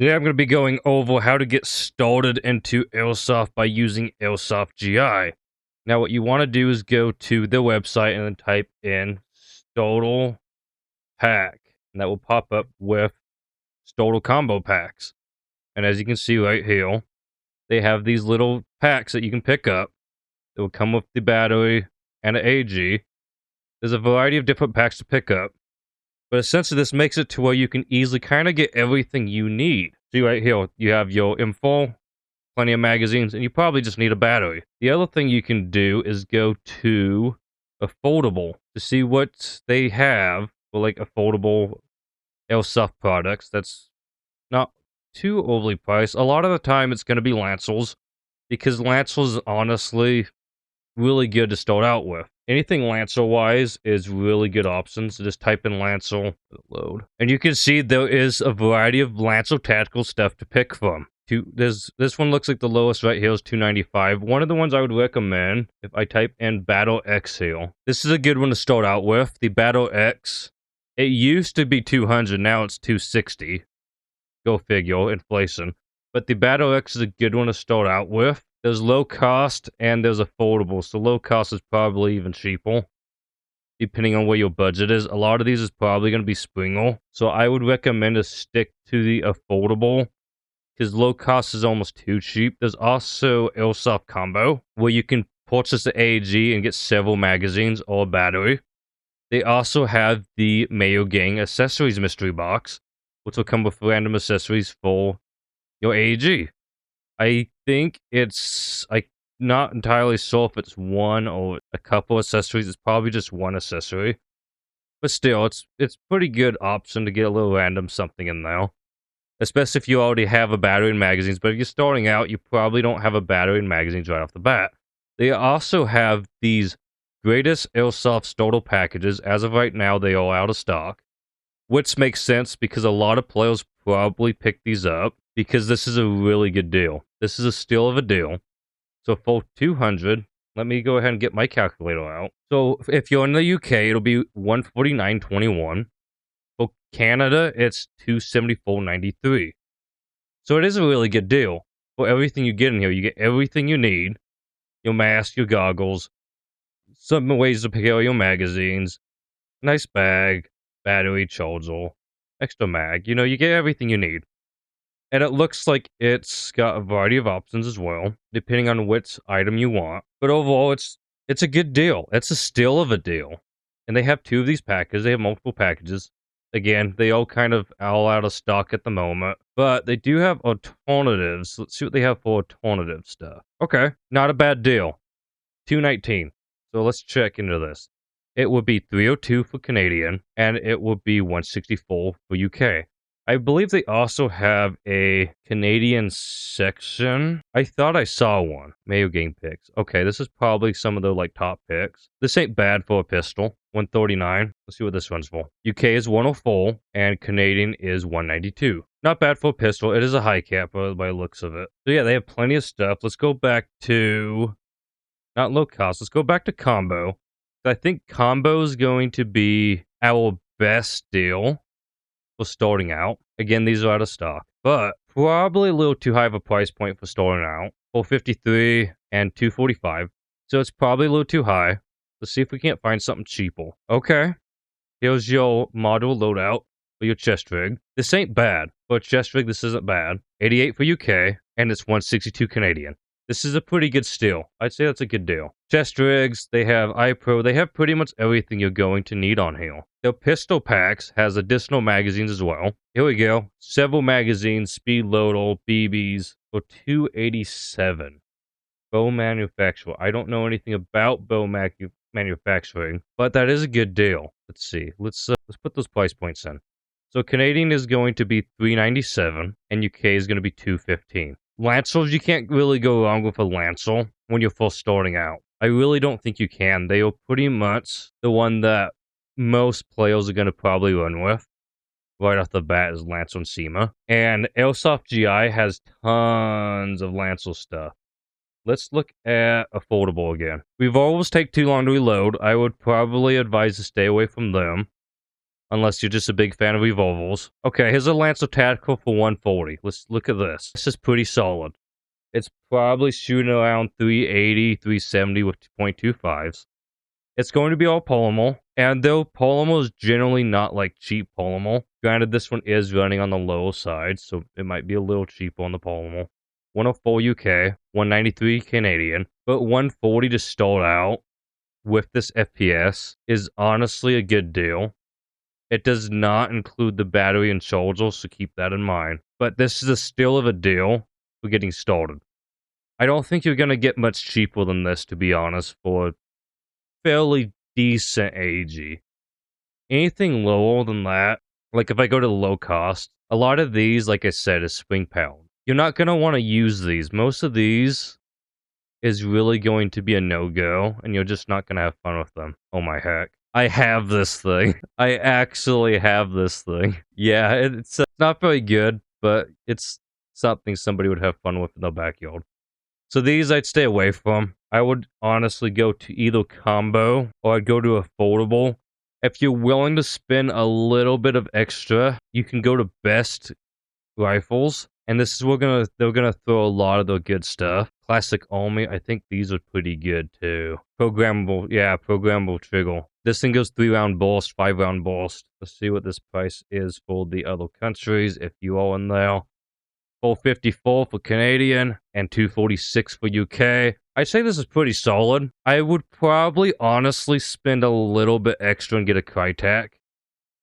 Today I'm going to be going over how to get started into Airsoft by using Airsoft GI. Now what you want to do is go to the website and then type in Stodal Pack. And that will pop up with Stodal combo packs. And as you can see right here, they have these little packs that you can pick up. It will come with the battery and an AG. There's a variety of different packs to pick up. But essentially, this makes it to where you can easily kind of get everything you need. See right here, you have your info, plenty of magazines, and you probably just need a battery. The other thing you can do is go to Affordable to see what they have for like affordable airsoft products that's not too overly priced. A lot of the time, it's going to be Lancels because Lancels is honestly really good to start out with. Anything Lancer wise is really good options. So just type in Lancer, load, and you can see there is a variety of Lancer tactical stuff to pick from. This one looks like the lowest right here is $295. One of the ones I would recommend if I type in Battle X here. This is a good one to start out with. The Battle X, it used to be $200, now it's $260. Go figure, inflation. But the Battle X is a good one to start out with. There's low cost and there's affordable. So low cost is probably even cheaper, depending on where your budget is. A lot of these is probably going to be Springer. So I would recommend to stick to the affordable because low cost is almost too cheap. There's also Airsoft Combo where you can purchase the AG and get several magazines or a battery. They also have the Mayo Gang accessories mystery box, which will come with random accessories for your AG. I think I'm not entirely sure if it's one or a couple accessories. It's probably just one accessory. But still, it's pretty good option to get a little random something in there. Especially if you already have a battery and magazines. But if you're starting out, you probably don't have a battery and magazines right off the bat. They also have these greatest Airsoft starter packages. As of right now, they are out of stock. Which makes sense because a lot of players probably pick these up because this is a really good deal. This is a steal of a deal. So for 200, let me go ahead and get my calculator out. So if you're in the UK, it'll be 149.21. For Canada, it's 274.93. So it is a really good deal for everything you get in here. You get everything you need: your mask, your goggles, some ways to pick out your magazines, nice bag, battery, charger, extra mag. You know, you get everything you need. And it looks like it's got a variety of options as well, depending on which item you want. But overall, it's a good deal. It's a steal of a deal. And they have two of these packages. They have multiple packages. Again, they all kind of all out of stock at the moment. But they do have alternatives. Let's see what they have for alternative stuff. Okay, not a bad deal. $219. So let's check into this. It would be $302 for Canadian, and it would be $164 for UK. I believe they also have a Canadian section. I thought I saw one. Mayo Game picks. Okay, this is probably some of the like top picks. This ain't bad for a pistol. $139. Let's see what this runs for. UK is $104 and Canadian is $192. Not bad for a pistol. It is a high cap by the looks of it. So yeah, they have plenty of stuff. Let's go back to not low cost. Let's go back to combo. I think combo is going to be our best deal for starting out. Again, these are out of stock, but probably a little too high of a price point for starting out. $453 and $245. So it's probably a little too high. Let's see if we can't find something cheaper. Okay. Here's your module loadout for your chest rig. This ain't bad. For a chest rig, this isn't bad. $88 for UK, and it's $162 Canadian. This is a pretty good steal. I'd say that's a good deal. Chest rigs, they have iPro, they have pretty much everything you're going to need on here. Their pistol packs has additional magazines as well. Here we go. Several magazines, speed loader, BBs for $287. Bow manufacturer. I don't know anything about bow manufacturing, but that is a good deal. Let's see. Let's put those price points in. So Canadian is going to be $397 and UK is going to be $215. Lancers, you can't really go wrong with a Lancer when you're first starting out. I really don't think you can. They are pretty much the one that most players are going to probably run with. Right off the bat is Lancer and SEMA. And Airsoft GI has tons of Lancer stuff. Let's look at affordable again. Revolvers take too long to reload. I would probably advise to stay away from them. unless you're just a big fan of revolvers. Okay, here's a Lancer Tactical for 140. Let's look at this. This is pretty solid. It's probably shooting around 380, 370 with 2.25s. It's going to be all polymer, and though polymer is generally not like cheap polymer, granted this one is running on the lower side, so it might be a little cheaper on the polymer. 104 UK, 193 Canadian, but 140 to start out with this FPS is honestly a good deal. It does not include the battery and charger, so keep that in mind. But this is a still of a deal for getting started. I don't think you're going to get much cheaper than this, to be honest, for fairly decent AEG. Anything lower than that, like if I go to the low cost, a lot of these, like I said, is spring powered. You're not going to want to use these. Most of these is really going to be a no-go, and you're just not going to have fun with them. Oh my heck. I have this thing. I actually have this thing. Yeah, it's not very good, but it's something somebody would have fun with in their backyard. So these I'd stay away from. I would honestly go to either combo or I'd go to affordable. If you're willing to spend a little bit of extra, you can go to Best Rifles. And this is where they're gonna throw a lot of the good stuff. Classic Army, I think these are pretty good too. Programmable trigger. This thing goes 3-round burst, 5-round burst. Let's see what this price is for the other countries if you are in there. 454 for Canadian and 246 for UK. I'd say this is pretty solid. I would probably honestly spend a little bit extra and get a Crytek.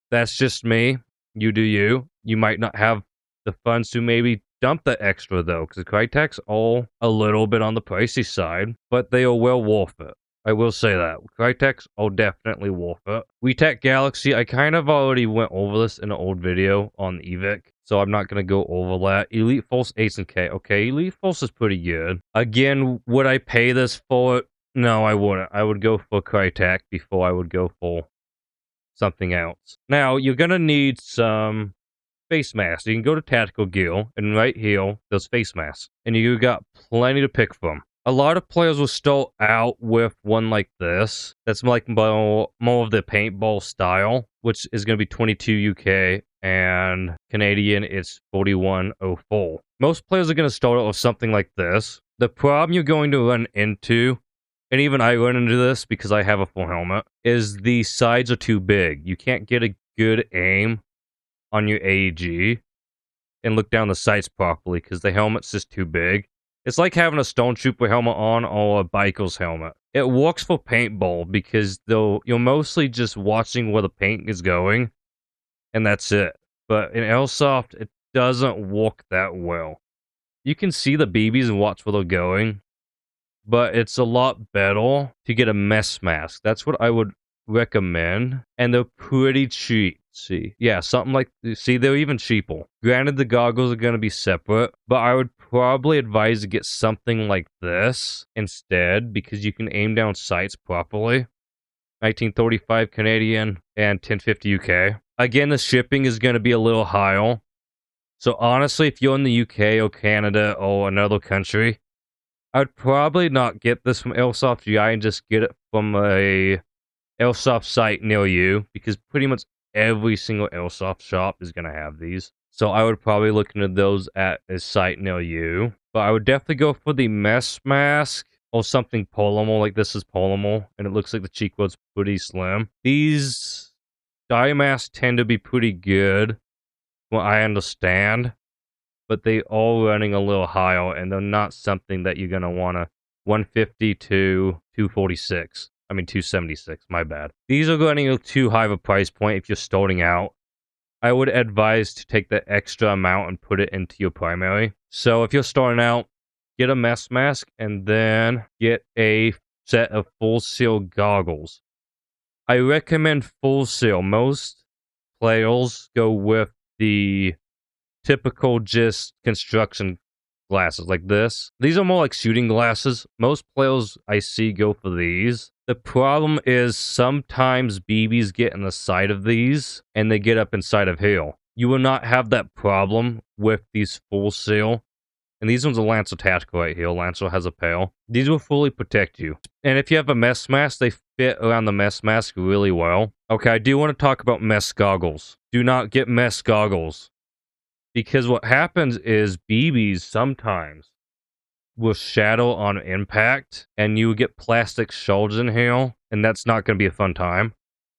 That's just me. You do you. You might not have the funds to maybe dump that extra though, because the Crytek's all a little bit on the pricey side, but they are well worth it. I will say that. Crytek's are definitely worth it. WeTech Galaxy, I kind of already went over this in an old video on EVIC, so I'm not going to go over that. Elite Force 8 and K. Okay, Elite Force is pretty good. Again, would I pay this for it? No, I wouldn't. I would go for Crytek before I would go for something else. Now, you're going to need some face masks. You can go to Tactical Gear, and right here, there's face masks. And you got plenty to pick from. A lot of players will start out with one like this. That's like more of the paintball style, which is going to be 22 UK, and Canadian, it's 4104. Most players are going to start out with something like this. The problem you're going to run into, and even I run into this because I have a full helmet, is the sides are too big. You can't get a good aim on your AEG and look down the sights properly because the helmet's just too big. It's like having a Stone Trooper helmet on or a biker's helmet. It works for paintball because though you're mostly just watching where the paint is going, and that's it. But in Airsoft, it doesn't work that well. You can see the BBs and watch where they're going, but it's a lot better to get a mess mask. That's what I would recommend, and they're pretty cheap. See, yeah, something like, see, they're even cheaper. Granted, the goggles are going to be separate, but I would probably advise to get something like this instead because you can aim down sights properly. 1935 Canadian and 1050 UK. Again, the shipping is going to be a little higher. So honestly, if you're in the UK or Canada or another country, I'd probably not get this from Airsoft GI and just get it from a Airsoft site near you because pretty much every single Airsoft shop is going to have these. So I would probably look into those at a site near you. But I would definitely go for the mesh mask or something polymer, like this is polymer, and it looks like the cheek rod's pretty slim. These dye masks tend to be pretty good, what I understand, but they are running a little higher, and they're not something that you're going to want to 150 to 246. I mean, 276, my bad. These are running too high of a price point if you're starting out. I would advise to take the extra amount and put it into your primary. So if you're starting out, get a mesh mask and then get a set of full seal goggles. I recommend full seal. Most players go with the typical just construction glasses like this. These are more like shooting glasses. Most players I see go for these. The problem is sometimes BBs get in the side of these and they get up inside of here. You will not have that problem with these full seal And these ones are Lancer Tactical right here. Lancer has a pail. These will fully protect you. And if you have a mess mask, they fit around the mess mask really well. Okay, I do want to talk about mess goggles. Do not get mess goggles. Because what happens is BBs sometimes will shadow on impact, and you get plastic shells in here, and that's not going to be a fun time.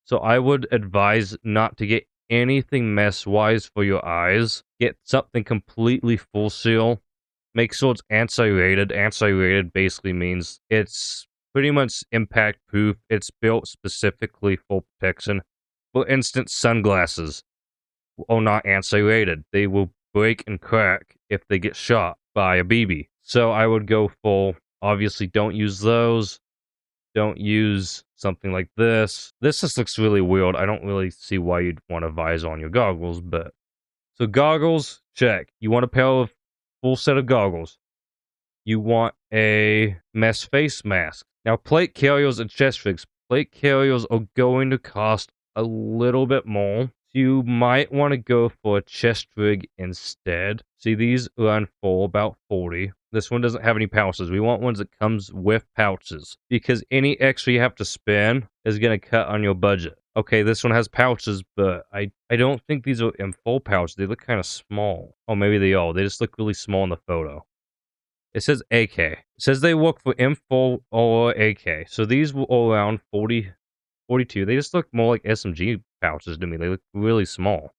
So I would advise not to get anything mess-wise for your eyes. Get something completely full seal. Make sure it's anti-rated. Anti-rated basically means it's pretty much impact-proof. It's built specifically for protection. For instance, sunglasses are not anti-rated. They will break and crack if they get shot by a BB. So I would go full. Obviously, don't use those. Don't use something like this. This just looks really weird. I don't really see why you'd want a visor on your goggles, but... So goggles, check. You want a pair of full set of goggles. You want a mesh face mask. Now, plate carriers and chest rigs. Plate carriers are going to cost a little bit more. You might want to go for a chest rig instead. See, these run for about 40. This one doesn't have any pouches. We want ones that comes with pouches, because any extra you have to spend is going to cut on your budget. Okay, this one has pouches, but I don't think these are in full pouch. They look kind of small. Oh, maybe they are. They just look really small in the photo. It says AK. It says they work for M4 or AK. So these were all around 40, 42. They just look more like SMG pouches to me. They look really small.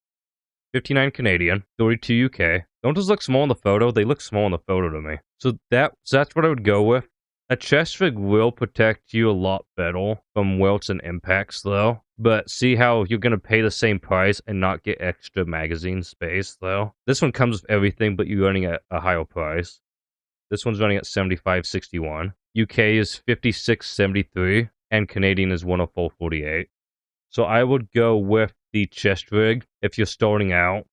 59 Canadian, 32 UK. Don't just look small in the photo. They look small in the photo to me. So that's what I would go with. A chest rig will protect you a lot better from welts and impacts, though. But see how you're going to pay the same price and not get extra magazine space, though? This one comes with everything, but you're running at a higher price. This one's running at 75.61. UK is 56.73, and Canadian is 104.48. So I would go with the chest rig if you're starting out,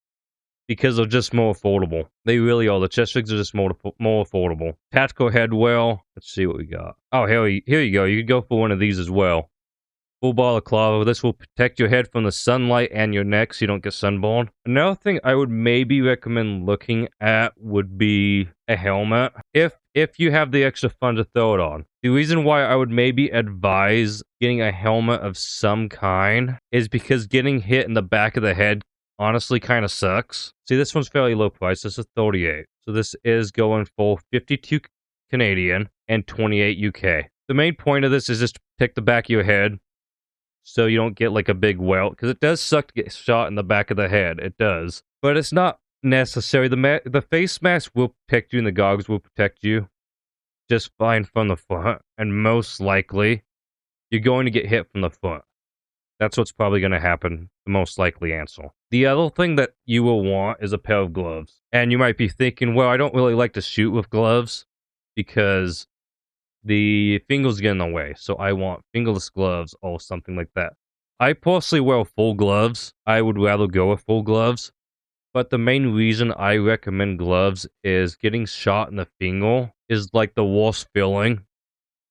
because they're just more affordable. They really are. The chest rigs are just more affordable. Tactical headwell. Let's see what we got. Oh, here you go. You could go for one of these as well. Full balaclava. This will protect your head from the sunlight and your neck so you don't get sunburned. Another thing I would maybe recommend looking at would be a helmet. If you have the extra funds to throw it on. The reason why I would maybe advise getting a helmet of some kind is because getting hit in the back of the head honestly kind of sucks. See, this one's fairly low price. This is 38. So this is going for 52 Canadian and 28 UK. The main point of this is just to protect the back of your head so you don't get like a big welt, because it does suck to get shot in the back of the head. It does. But it's not necessary. The face mask will protect you and the goggles will protect you just fine from the front. And most likely, you're going to get hit from the front. That's what's probably going to happen, the most likely answer. The other thing that you will want is a pair of gloves. And you might be thinking, well, I don't really like to shoot with gloves because the fingers get in the way. So I want fingerless gloves or something like that. I personally wear full gloves. I would rather go with full gloves. But the main reason I recommend gloves is getting shot in the finger is like the worst feeling.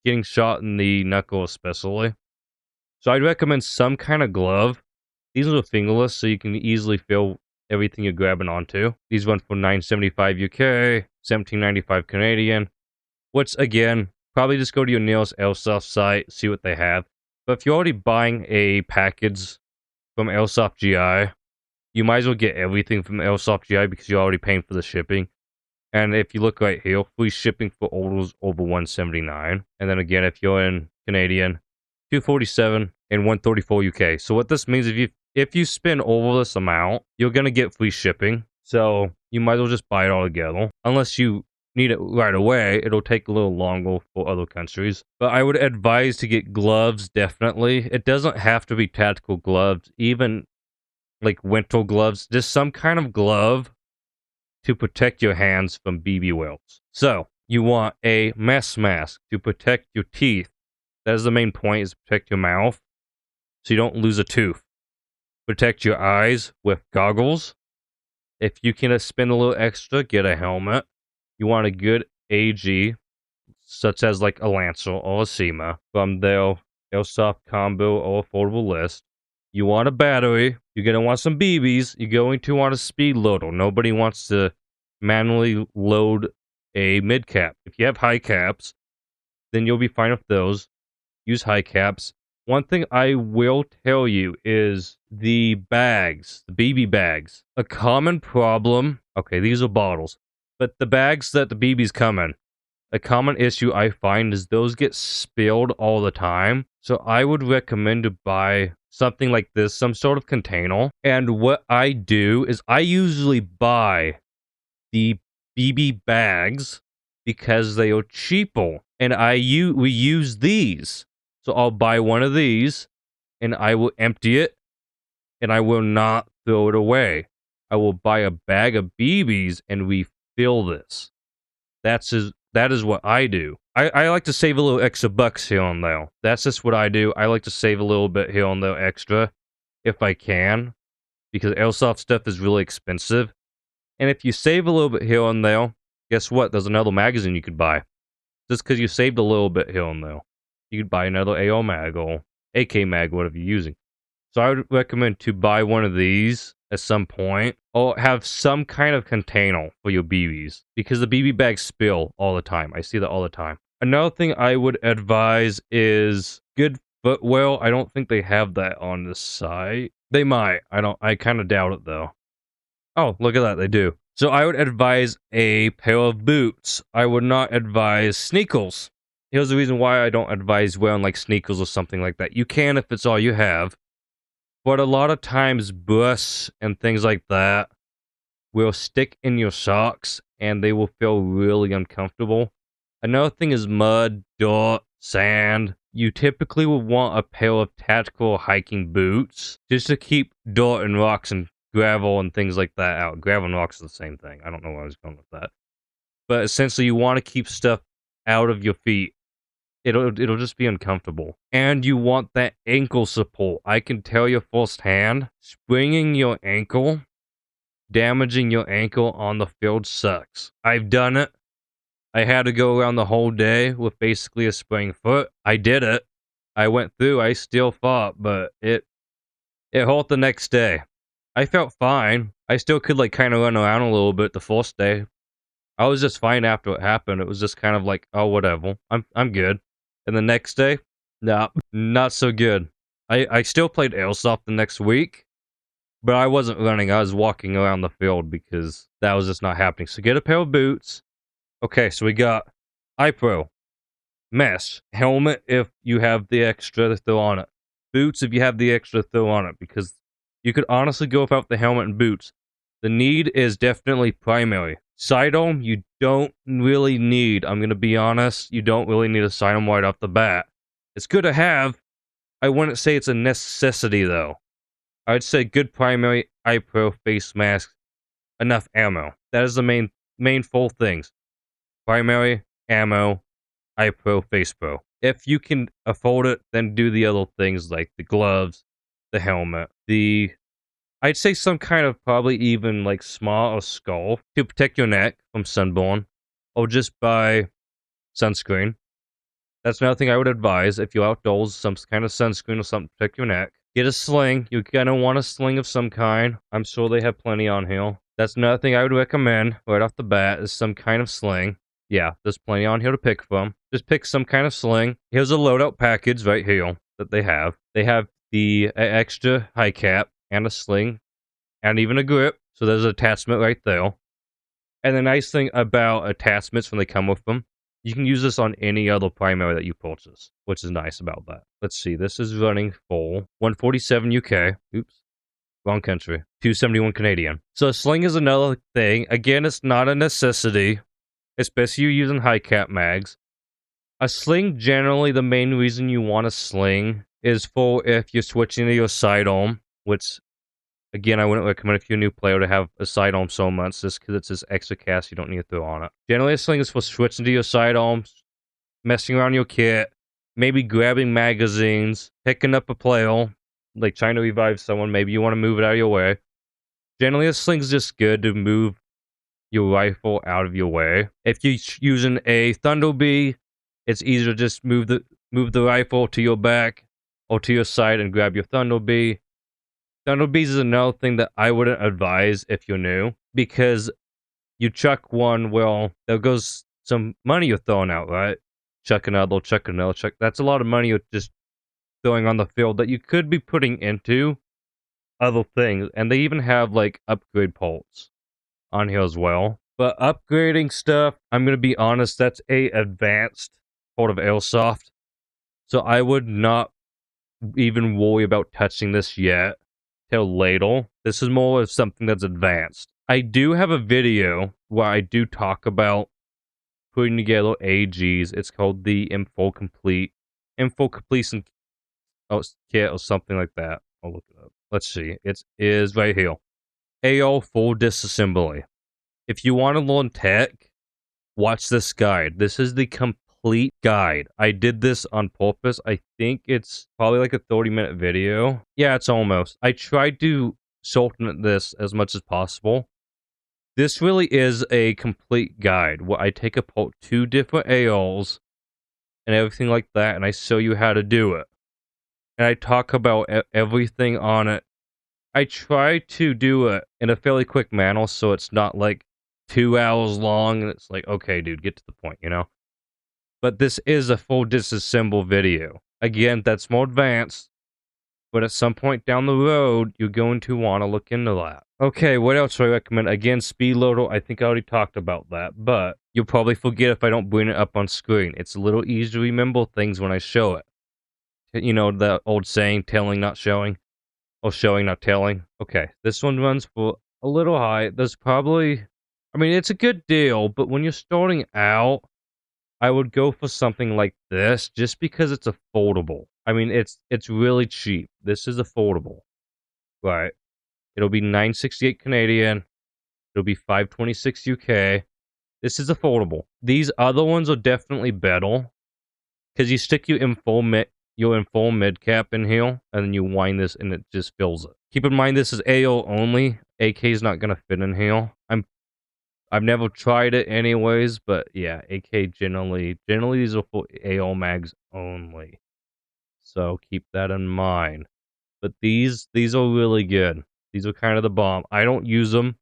Getting shot in the knuckle especially. So I'd recommend some kind of glove. These are fingerless, so you can easily feel everything you're grabbing onto. These run for $9.75 UK, $17.95 Canadian. Which, again, probably just go to your nearest Airsoft site, see what they have. But if you're already buying a package from Airsoft GI, you might as well get everything from Airsoft GI because you're already paying for the shipping. And if you look right here, free shipping for orders over $179. And then again, if you're in Canadian, $247 and $134 UK. So what this means, if you spend over this amount, you're gonna get free shipping. So you might as well just buy it all together. Unless you need it right away, it'll take a little longer for other countries. But I would advise to get gloves, definitely. It doesn't have to be tactical gloves, even like winter gloves. Just some kind of glove to protect your hands from BB welts. So you want a mess mask to protect your teeth. That is the main point, is protect your mouth so you don't lose a tooth. Protect your eyes with goggles. If you can spend a little extra, get a helmet. You want a good AG, such as like a Lancer or a SEMA from their Airsoft combo or affordable list. You want a battery. You're going to want some BBs. You're going to want a speed loader. Nobody wants to manually load a mid cap. If you have high caps, then you'll be fine with those. Use high caps. One thing I will tell you is the bags, the BB bags. A common problem, okay, these are bottles, but the bags that the BBs come in, a common issue I find is those get spilled all the time. So I would recommend to buy something like this, some sort of container. And what I do is I usually buy the BB bags because they are cheaper. And we use these. So I'll buy one of these and I will empty it and I will not throw it away. I will buy a bag of BBs and refill this. That is what I do. I like to save a little extra bucks here and there. That's just what I do. I like to save a little bit here and there extra if I can, because airsoft stuff is really expensive. And if you save a little bit here and there, guess what? There's another magazine you could buy. Just because you saved a little bit here and there. You could buy another AR mag or AK mag, whatever you're using. So I would recommend to buy one of these at some point, or have some kind of container for your BBs, because the BB bags spill all the time. I see that all the time. Another thing I would advise is good footwear. I don't think they have that on this site. They might. I kind of doubt it though. Oh, look at that, they do. So I would advise a pair of boots. I would not advise sneakers. Here's the reason why I don't advise wearing like sneakers or something like that. You can if it's all you have. But a lot of times brush and things like that will stick in your socks and they will feel really uncomfortable. Another thing is mud, dirt, sand. You typically will want a pair of tactical hiking boots just to keep dirt and rocks and gravel and things like that out. Gravel and rocks are the same thing. I don't know where I was going with that. But essentially you want to keep stuff out of your feet. It'll just be uncomfortable. And you want that ankle support. I can tell you firsthand, springing your ankle, damaging your ankle on the field sucks. I've done it. I had to go around the whole day with basically a sprained foot. I did it. I went through. I still fought, but it hurt the next day. I felt fine. I still could like kind of run around a little bit the first day. I was just fine after it happened. It was just kind of like, oh, whatever. I'm good. And the next day, nah, not so good. I still played Airsoft the next week, but I wasn't running. I was walking around the field because that was just not happening. So get a pair of boots. Okay, so we got iPro, mesh, helmet if you have the extra to throw on it, boots if you have the extra to throw on it, because you could honestly go without the helmet and boots. The need is definitely primary. Sidearm, you don't really need. I'm going to be honest. You don't really need a sidearm right off the bat. It's good to have. I wouldn't say it's a necessity, though. I'd say good primary, eye pro, face mask, enough ammo. That is the main 4 things. Primary, ammo, eye pro, face pro. If you can afford it, then do the other things like the gloves, the helmet, I'd say some kind of probably even like small or skull to protect your neck from sunburn, or just buy sunscreen. That's another thing I would advise if you're outdoors, some kind of sunscreen or something to protect your neck. Get a sling. You're gonna want a sling of some kind. I'm sure they have plenty on here. That's another thing I would recommend right off the bat is some kind of sling. Yeah, there's plenty on here to pick from. Just pick some kind of sling. Here's a loadout package right here that they have. They have the extra high cap and a sling, and even a grip. So there's an attachment right there. And the nice thing about attachments when they come with them, you can use this on any other primary that you purchase, which is nice about that. Let's see, this is running for 147 UK. Oops, wrong country. 271 Canadian. So a sling is another thing. Again, it's not a necessity, especially you using high cap mags. A sling, generally, the main reason you want a sling is for if you're switching to your sidearm, which, again, I wouldn't recommend if you're a new player to have a sidearm so much, just because it's this extra cast you don't need to throw on it. Generally, a sling is for switching to your sidearms, messing around your kit, maybe grabbing magazines, picking up a player, like trying to revive someone, maybe you want to move it out of your way. Generally, a sling's just good to move your rifle out of your way. If you're using a Thunder Bee, it's easier to just move the rifle to your back or to your side and grab your Thunder Bee. Thunder Bees is another thing that I wouldn't advise if you're new, because you chuck one, well, there goes some money you're throwing out, right? Chuck another, chuck another, chuck. That's a lot of money you're just throwing on the field that you could be putting into other things. And they even have like upgrade ports on here as well. But upgrading stuff, I'm gonna be honest, that's a advanced port of Airsoft. So I would not even worry about touching this yet till later. This is more of something that's advanced. I do have a video where I do talk about putting together AGs. It's called the Info Completion Kit or something like that. I'll look it up. Let's see. It is right here. AO full disassembly. If you want to learn tech, watch this guide. This is the complete guide. I did this on purpose. I think it's probably like a 30-minute video. Yeah, it's almost. I tried to shorten this as much as possible. This really is a complete guide where I take apart 2 different AOs and everything like that, and I show you how to do it. And I talk about everything on it. I try to do it in a fairly quick manner so it's not like 2 hours long and it's like, okay, dude, get to the point, you know? But this is a full disassemble video. Again, that's more advanced, but at some point down the road, you're going to want to look into that. Okay, what else do I recommend? Again, speed loader, I think I already talked about that, but you'll probably forget if I don't bring it up on screen. It's a little easier to remember things when I show it. You know, the old saying, telling, not showing, or showing, not telling. Okay, this one runs for a little high. There's probably, I mean, it's a good deal, but when you're starting out, I would go for something like this just because it's affordable. I mean, it's really cheap. This is affordable. Right. It'll be 968 Canadian. It'll be 526 UK. This is affordable. These other ones are definitely better because you stick your full mid cap in here and then you wind this and it just fills it. Keep in mind this is AO only. AK is not gonna fit in here. I've never tried it anyways, but yeah, AK generally these are for AO mags only. So keep that in mind. But these are really good. These are kind of the bomb. I don't use them.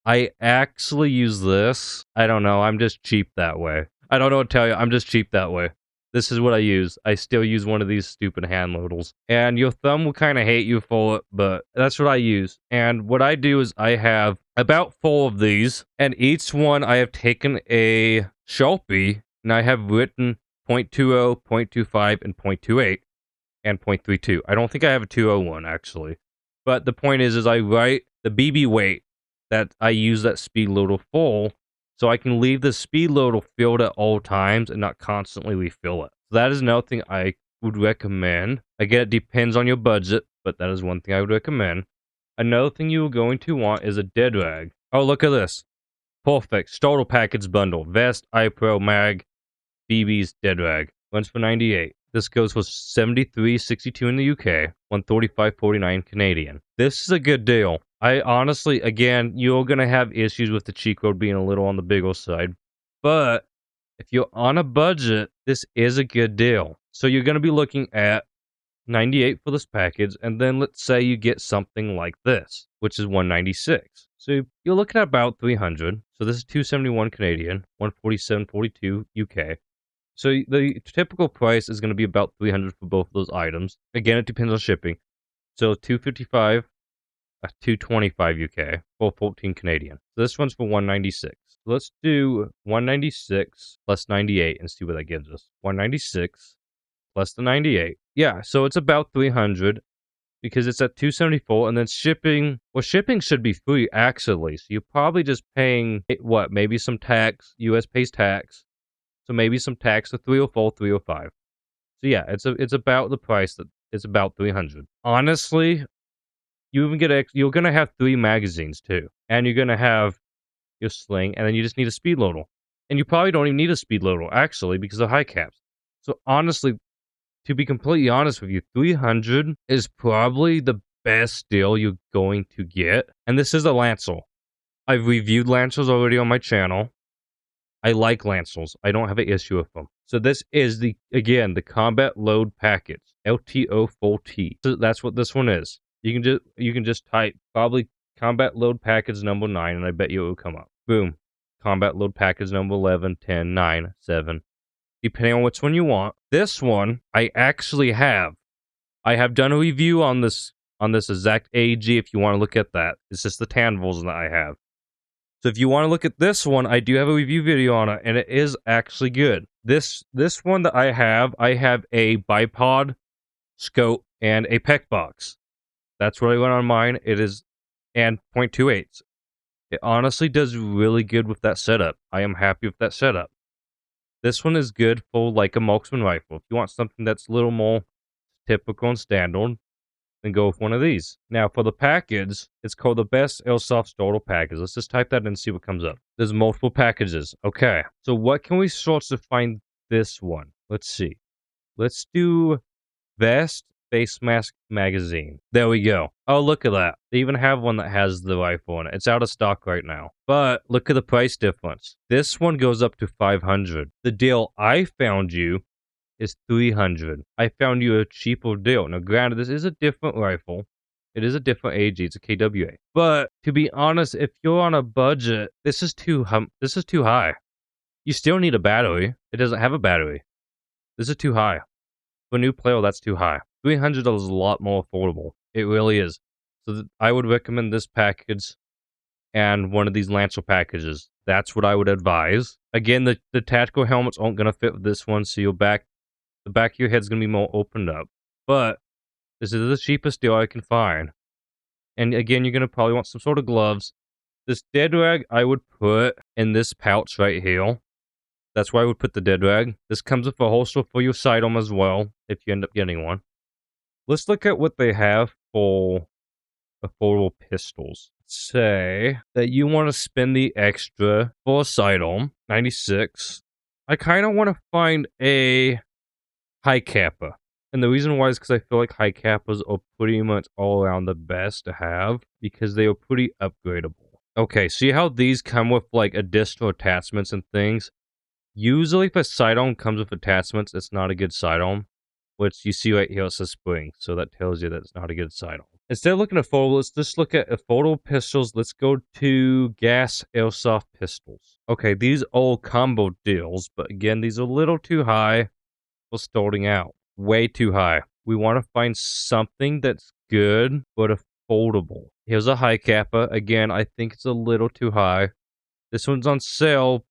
I actually use this. I don't know. I'm just cheap that way. I don't know what to tell you. I'm just cheap that way. This is what I use. I still use one of these stupid hand loaders. And your thumb will kind of hate you for it, but that's what I use. And what I do is I have about 4 of these, and each one I have taken a Sharpie, and I have written 0.20, 0.25, and 0.28, and 0.32. I don't think I have a 201, actually. But the point is I write the BB weight that I use that speed loader for, so I can leave the speed loader filled at all times and not constantly refill it. So that is another thing I would recommend. Again, it depends on your budget, but that is one thing I would recommend. Another thing you are going to want is a dead rag. Oh, look at this. Perfect. Starter package bundle. Vest, iPro, mag, BB's dead rag. Runs for 98. This goes for 73.62 in the UK, 135.49 Canadian. This is a good deal. I honestly, again, you're going to have issues with the cheat code being a little on the bigger side. But if you're on a budget, this is a good deal. So you're going to be looking at 98 for this package, and then let's say you get something like this, which is 196. So you're looking at about 300. So this is 271 Canadian, 147.42 UK. So the typical price is going to be about 300 for both of those items. Again, it depends on shipping. So 255, 225 UK, 414 Canadian. So this one's for 196. So let's do 196 plus 98 and see what that gives us. 196 plus the 98. Yeah, so it's about 300 because it's at 274, and then shipping, well, shipping should be free actually. So you're probably just paying, what, maybe some tax, US pays tax. So maybe some tax, so 304, 305. So yeah, it's about the price that it's about 300. Honestly, you even get you're gonna have 3 magazines too, and you're gonna have your sling, and then you just need a speed loader, and you probably don't even need a speed loader actually because of high caps. So honestly, to be completely honest with you, 300 is probably the best deal you're going to get, and this is a Lancer. I've reviewed Lancers already on my channel. I like Lancers. I don't have an issue with them. So this is the combat load package, LTO4T. So that's what this one is. You can just type probably combat load package number 9, and I bet you it will come up. Boom. combat load package number 11, 10, 9, 7, depending on which one you want. This one, I actually have. I have done a review on this exact AEG if you want to look at that. It's just the tan version that I have. So if you want to look at this one, I do have a review video on it, and it is actually good. This one that I have a bipod, scope, and a PEC box. That's what I went on mine. It is, and .28. It honestly does really good with that setup. I am happy with that setup. This one is good for like a marksman rifle. If you want something that's a little more typical and standard, then go with one of these. Now for the package, it's called the best Airsoft starter package. Let's just type that in and see what comes up. There's multiple packages. Okay, so what can we search to find this one? Let's see. Let's do best face mask magazine. There we go. Oh, look at that. They even have one that has the rifle in it. It's out of stock right now. But look at the price difference. This one goes up to $500. The deal I found you is $300. I found you a cheaper deal. Now, granted, this is a different rifle. It is a different AG. It's a KWA. But to be honest, if you're on a budget, this is too high. You still need a battery. It doesn't have a battery. This is too high. For a new player, that's too high. $300 is a lot more affordable. It really is. So I would recommend this package and one of these Lancer packages. That's what I would advise. Again, the tactical helmets aren't going to fit with this one, so the back of your head's going to be more opened up. But this is the cheapest deal I can find. And again, you're going to probably want some sort of gloves. This dead rag I would put in this pouch right here. That's where I would put the dead rag. This comes with a holster for your sidearm as well, if you end up getting one. Let's look at what they have for affordable pistols. Say that you want to spend the extra for a sidearm, 96. I kind of want to find a high kappa. And the reason why is because I feel like high kappas are pretty much all around the best to have because they are pretty upgradable. Okay, see how these come with like additional attachments and things? Usually if a sidearm comes with attachments, it's not a good sidearm. Which you see right here, it says spring, so that tells you that it's not a good sidearm. Instead of looking at affordable, let's just look at affordable pistols. Let's go to gas airsoft pistols. Okay, these are combo deals, but again, these are a little too high for starting out. Way too high. We want to find something that's good, but affordable. Here's a high kappa. Again, I think it's a little too high. This one's on sale,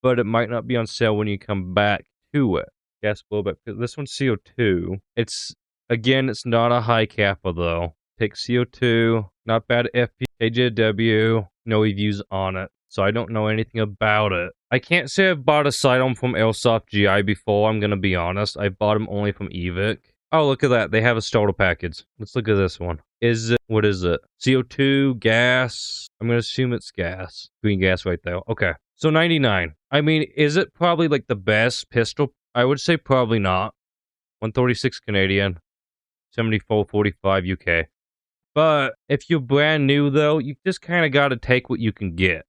but it might not be on sale when you come back to it. Gas blowback. This one's CO2. It's not a high kappa though. Take CO2. Not bad FP, KJW. No reviews on it, so I don't know anything about it. I can't say I've bought a sidearm from Airsoft GI before. I'm gonna be honest. I bought them only from Evic. Oh, look at that. They have a starter package. Let's look at this one. What is it? CO2, gas. I'm gonna assume it's gas. Green gas right there. Okay. So 99. I mean, is it probably like the best pistol? I would say probably not. 136 Canadian, 74.45 UK. But if you're brand new though, you just kind of got to take what you can get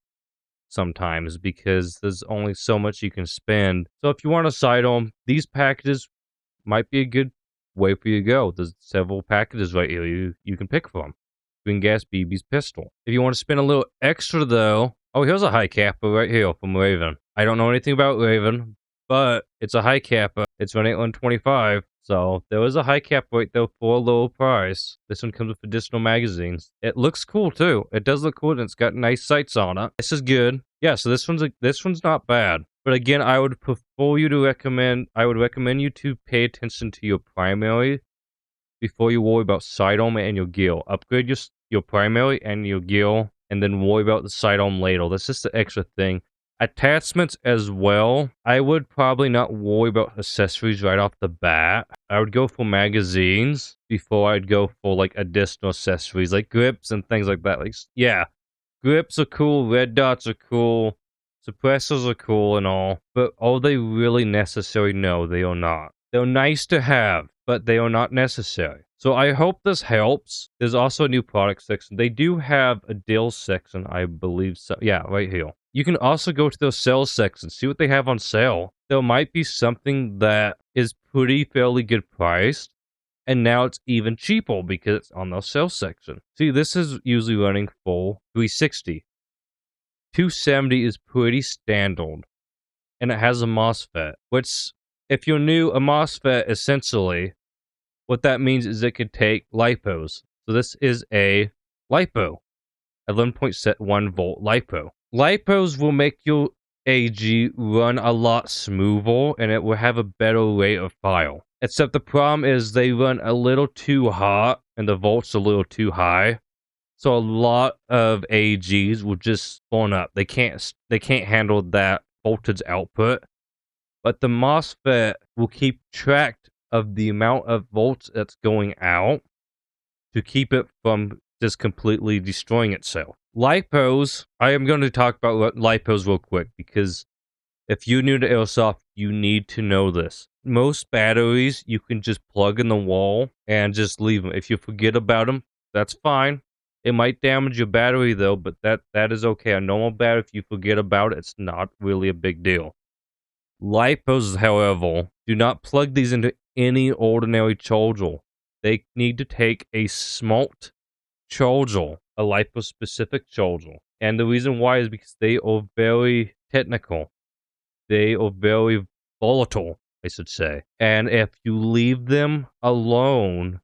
sometimes because there's only so much you can spend. So if you want a sidearm, these packages might be a good way for you to go. There's several packages right here you can pick from. Green gas BB's pistol. If you want to spend a little extra though, oh, here's a high kappa right here from Raven. I don't know anything about Raven, but it's a high kappa. It's running at 125. So there is a high cap right there for a low price. This one comes with additional magazines. It looks cool too. It does look cool and it's got nice sights on it. This is good. Yeah, so this one's not bad. But again, I would recommend you to pay attention to your primary before you worry about sidearm and your gear. Upgrade your primary and your gear and then worry about the sidearm later. That's just the extra thing. Attachments as well. I would probably not worry about accessories right off the bat. I would go for magazines before I'd go for like additional accessories like grips and things like that. Like, yeah, grips are cool, red dots are cool, suppressors are cool and all, but are they really necessary? No, they are not. They're nice to have, but they are not necessary. So I hope this helps. There's also a new product section. They do have a deal section, I believe so. Yeah, right here. You can also go to their sales section, see what they have on sale. There might be something that is pretty fairly good priced, and now it's even cheaper because it's on their sales section. See, this is usually running for $360. 270 is pretty standard, and it has a MOSFET, which, if you're new, a MOSFET, essentially, what that means is it could take LiPos. So this is a LiPo, 11.1 volt LiPo. LiPos will make your AG run a lot smoother, and it will have a better rate of fire. Except the problem is they run a little too hot, and the volt's a little too high. So a lot of AGs will just spawn up. They can't handle that voltage output. But the MOSFET will keep track of the amount of volts that's going out to keep it from just completely destroying itself. LiPos, I am going to talk about LiPos real quick, because if you're new to Airsoft, you need to know this. Most batteries, you can just plug in the wall and just leave them. If you forget about them, that's fine. It might damage your battery though, but that is okay. A normal battery, if you forget about it, it's not really a big deal. LiPos, however, do not plug these into any ordinary charger. They need to take a smart charger, a LiPo-specific charger. And the reason why is because they are very technical. They are very volatile, I should say. And if you leave them alone,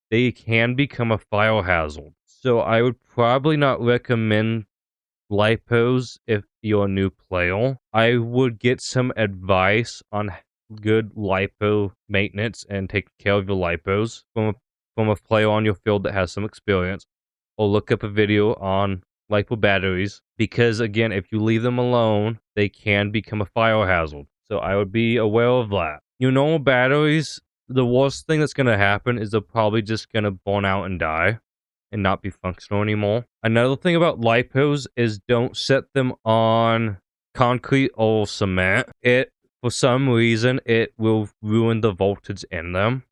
they can become a fire hazard. So I would probably not recommend LiPos if you're a new player. I would get some advice on good LiPo maintenance and taking care of your LiPos from a player on your field that has some experience, or look up a video on LiPo batteries, because again, if you leave them alone, they can become a fire hazard. So I would be aware of that. Your normal batteries, the worst thing that's going to happen is they're probably just going to burn out and die and not be functional anymore. Another thing about LiPos is don't set them on concrete or cement. For some reason, it will ruin the voltage in them.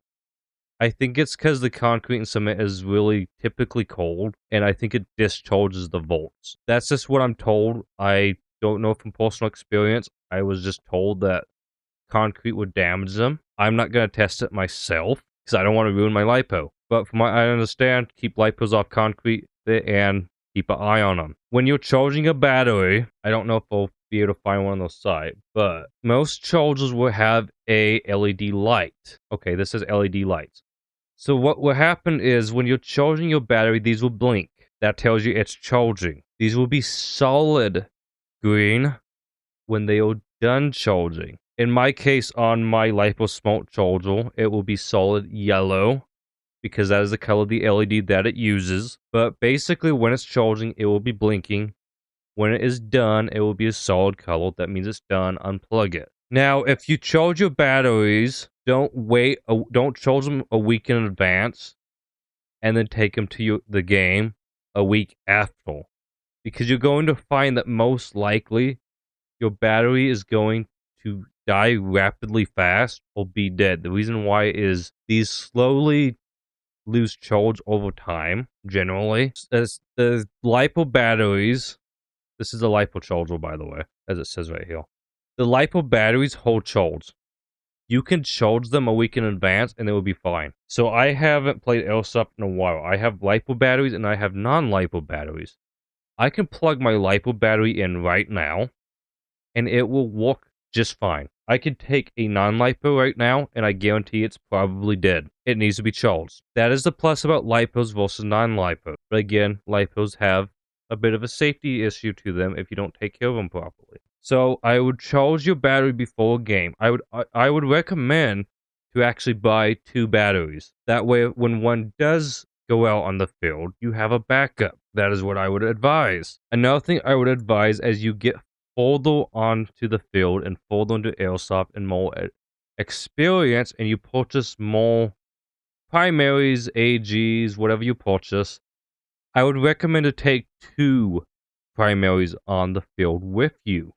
I think it's because the concrete and cement is really typically cold, and I think it discharges the volts. That's just what I'm told. I don't know from personal experience. I was just told that concrete would damage them. I'm not going to test it myself, because I don't want to ruin my LiPo. But from what I understand, keep LiPos off concrete and keep an eye on them. When you're charging a battery, I don't know if I'll be able to find one on the site, but most chargers will have a LED light. Okay, this is LED lights. So what will happen is when you're charging your battery, these will blink. That tells you it's charging. These will be solid green when they are done charging. In my case, on my LiPo Smart charger, it will be solid yellow, because that is the color of the LED that it uses. But basically, when it's charging, it will be blinking. When it is done, it will be a solid color. That means it's done. Unplug it. Now, if you charge your batteries, don't charge them a week in advance and then take them to the game a week after. Because you're going to find that most likely your battery is going to die rapidly fast or be dead. The reason why is these slowly lose charge over time, generally. As the LiPo batteries, this is a LiPo charger, by the way, as it says right here. The LiPo batteries hold charge. You can charge them a week in advance and they will be fine. So I haven't played Airsoft in a while. I have LiPo batteries and I have non-LiPo batteries. I can plug my LiPo battery in right now and it will work just fine. I could take a non-LiPo right now, and I guarantee it's probably dead. It needs to be charged. That is the plus about LiPos versus non-LiPos. But again, LiPos have a bit of a safety issue to them if you don't take care of them properly. So I would charge your battery before a game. I would recommend to actually buy 2 batteries. That way, when one does go out on the field, you have a backup. That is what I would advise. Another thing I would advise as you get further onto the field and further into Airsoft and more experience, and you purchase more primaries, AGs, whatever you purchase, I would recommend to take 2 primaries on the field with you.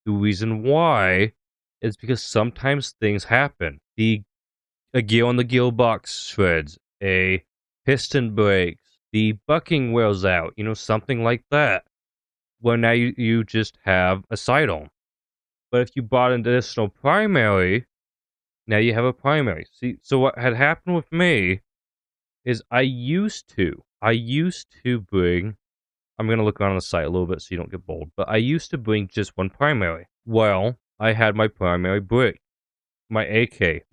The reason why is because sometimes things happen. A gear on the gearbox shreds, a piston breaks, the bucking wears out, something like that. Well, now you just have a sidearm. But if you bought an additional primary, now you have a primary. See, so what had happened with me is I used to bring I'm going to look around the site a little bit so you don't get bored. But I used to bring just one primary. Well, I had my primary break. My AK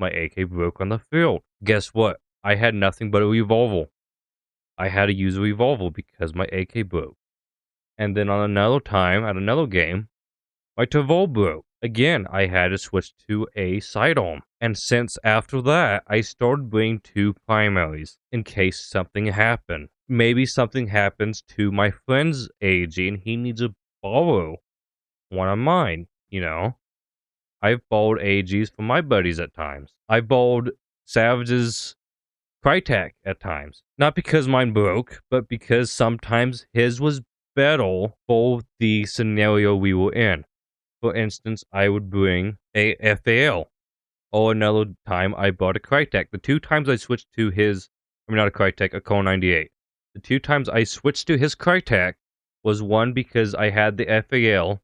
broke on the field. Guess what? I had nothing but a revolver. I had to use a revolver because my AK broke. And then on another time, at another game, my Tavol broke. Again, I had to switch to a sidearm. And since after that, I started bringing two primaries in case something happened. Maybe something happens to my friend's AG and he needs to borrow one of mine, you know? I've borrowed AGs from my buddies at times. I borrowed Savage's Crytek at times. Not because mine broke, but because sometimes his was better for the scenario we were in. For instance, I would bring a FAL. Or another time, I bought a Crytek. The two times I switched to his, not a Crytek, a Core 98. The two times I switched to his Crytek was one because I had the FAL,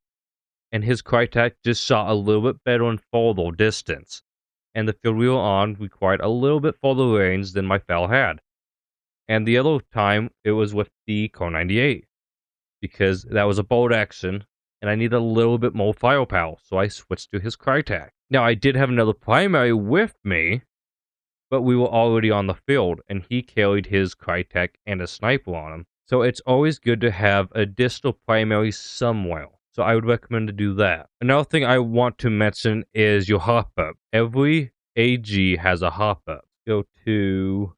and his Crytek just shot a little bit better and further distance. And the field we were on required a little bit further range than my FAL had. And the other time, it was with the Core 98. Because that was a bolt action, and I needed a little bit more firepower, so I switched to his Crytek. Now, I did have another primary with me, but we were already on the field, and he carried his Crytek and a sniper on him. So it's always good to have a distal primary somewhere. So I would recommend to do that. Another thing I want to mention is your hop-up. Every AG has a hop-up. Go to...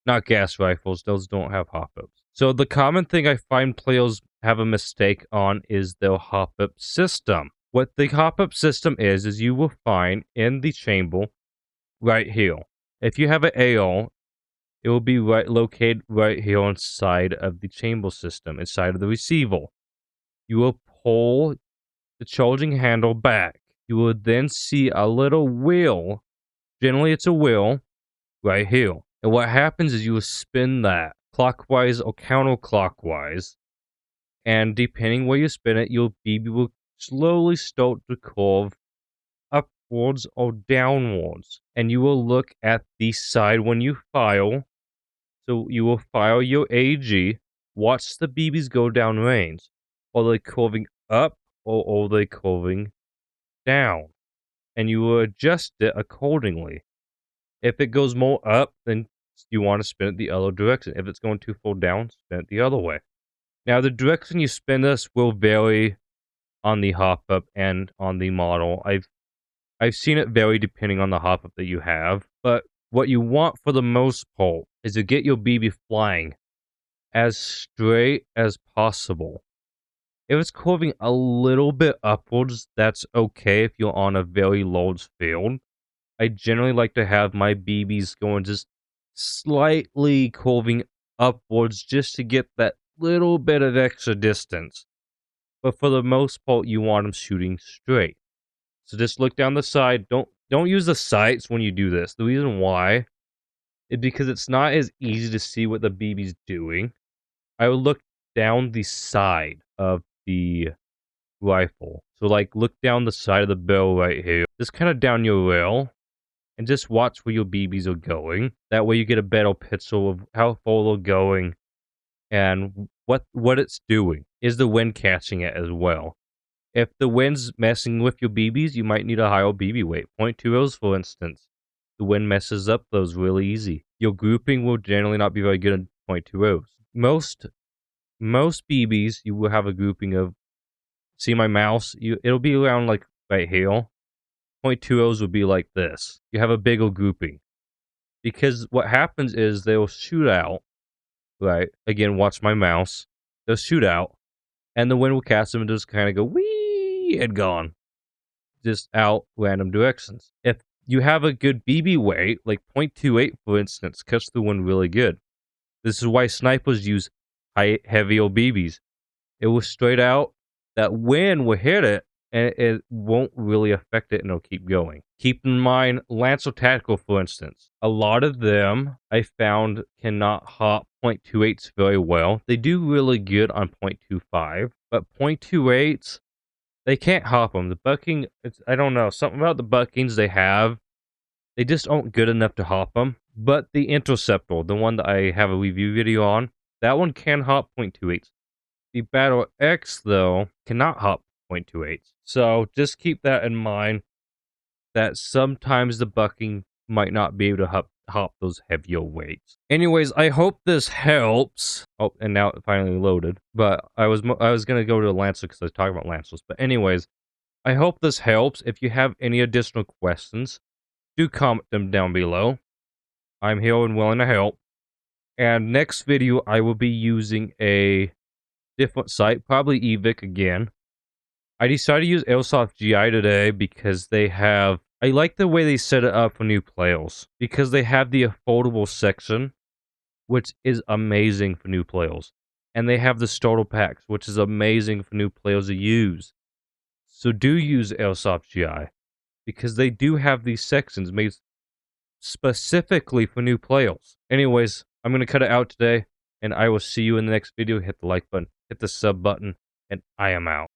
not gas rifles, those don't have hop-ups. So the common thing I find players have a mistake on is their hop-up system. What the hop-up system is you will find in the chamber right here. If you have an AR, it will be located right here inside of the chamber system, inside of the receiver. You will pull the charging handle back. You will then see a little wheel. Generally, it's a wheel right here. And what happens is you will spin that clockwise or counterclockwise. And depending where you spin it, your BB will slowly start to curve upwards or downwards. And you will look at the side when you fire. So you will fire your AG. Watch the BBs go down range. Are they curving up or are they curving down? And you will adjust it accordingly. If it goes more up, then you want to spin it the other direction. If it's going too far down, spin it the other way. Now, the direction you spin this will vary on the hop-up and on the model. I've seen it vary depending on the hop-up that you have, but what you want for the most part is to get your BB flying as straight as possible. If it's curving a little bit upwards, that's okay if you're on a very large field. I generally like to have my BBs going just slightly curving upwards just to get that little bit of extra distance. But for the most part, you want them shooting straight. So just look down the side. Don't use the sights when you do this. The reason why is because it's not as easy to see what the BB's doing. I would look down the side of the rifle. So like look down the side of the barrel right here. Just kind of down your rail. And just watch where your BBs are going. That way you get a better picture of how far they're going and what it's doing. Is the wind catching it as well? If the wind's messing with your BBs, you might need a higher BB weight. .20s, for instance. The wind messes up those really easy. Your grouping will generally not be very good in .20s. Most BBs, you will have a grouping of, see my mouse? It'll be around like right here. .20s would be like this. You have a bigger grouping. Because what happens is they'll shoot out, right? Again, watch my mouse. They'll shoot out, and the wind will catch them and just kind of go wee and gone. Just out random directions. If you have a good BB weight, like .28 for instance, catch the wind really good. This is why snipers use heavier BBs. It will straight out, that wind will hit it, and it won't really affect it, and it'll keep going. Keep in mind, Lancer Tactical, for instance. A lot of them, I found, cannot hop .28s very well. They do really good on .25, but .28s, they can't hop them. The bucking, I don't know, something about the buckings they have, they just aren't good enough to hop them. But the Interceptor, the one that I have a review video on, that one can hop .28s The Battle X, though, cannot hop 0.28. So just keep that in mind, that sometimes the bucking might not be able to hop those heavier weights. Anyways, I hope this helps. Oh, and now it finally loaded. But I was gonna go to Lancer because I was talking about Lancers. But anyways, I hope this helps. If you have any additional questions, do comment them down below. I'm here and willing to help. And next video, I will be using a different site, probably Evic again. I decided to use Airsoft GI today because they have... I like the way they set it up for new players, because they have the affordable section, which is amazing for new players. And they have the starter packs, which is amazing for new players to use. So do use Airsoft GI, because they do have these sections made specifically for new players. Anyways, I'm going to cut it out today, and I will see you in the next video. Hit the like button, hit the sub button, and I am out.